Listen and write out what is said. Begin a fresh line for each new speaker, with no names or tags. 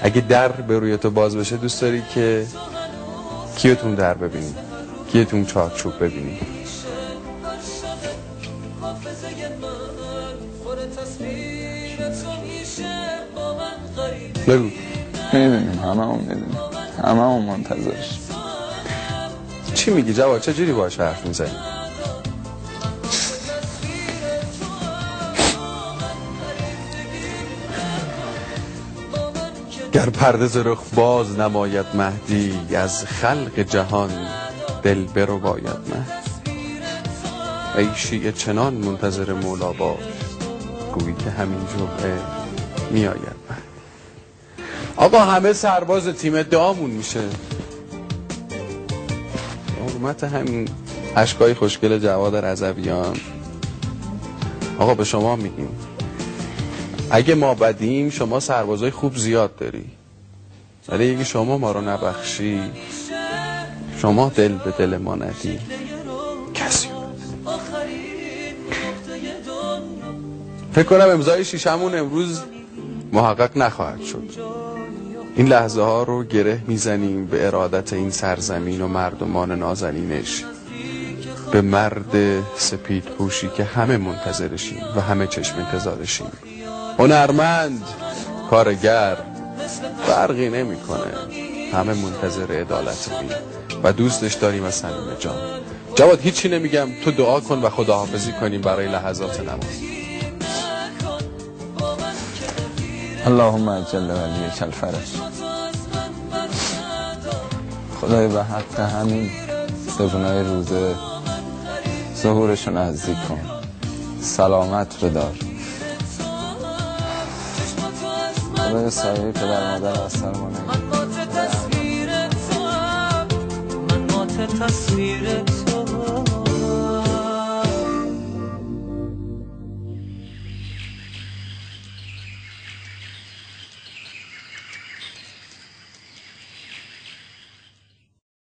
اگه در به روی تو باز بشه دوست داری که کیوتون در ببینی، کیوتون چارچوب ببینی؟ بگو.
میدونیم، همه منتظرش.
چی میگی جواد؟ چه جوری باهاش حرف میزنی؟ گر پرده ز رخ باز نماید مهدی، از خلق جهان دل برو باید مهدی. ای شیعه چنان منتظر مولا باش، گویی که همین جمعه میآید مهدی. آقا همه سرباز تیم دعامون میشه. حرمت همین اشکای خوشگل جواد رضویان آقا به شما میگیم اگه ما بدیم شما سربازای خوب زیاد داری، ولی اگه شما ما رو نبخشی، شما دل به دل ما ندی، کسی فکر کنم امضای شیشمون امروز محقق نخواهد شد. این لحظه ها رو گره میزنیم به ارادت این سرزمین و مردمان نازنینش، به مرد سپید پوشی که همه منتظرشیم و همه چشم انتظارشیم. هنرمند، کارگر، فرقی نمیکنه، همه منتظر عدالتیم و دوستش داریم از صمیم جان. جواد هیچی نمیگم، تو دعا کن و خداحافظی کنیم برای لحظات نماز.
اللهم اجل ولیک الفرج. خدای به حق همین زبونای روزه ظهورشو نزدیک کن، سلامت بدار. خدای سایه پدر مادر از سر ما نگیر.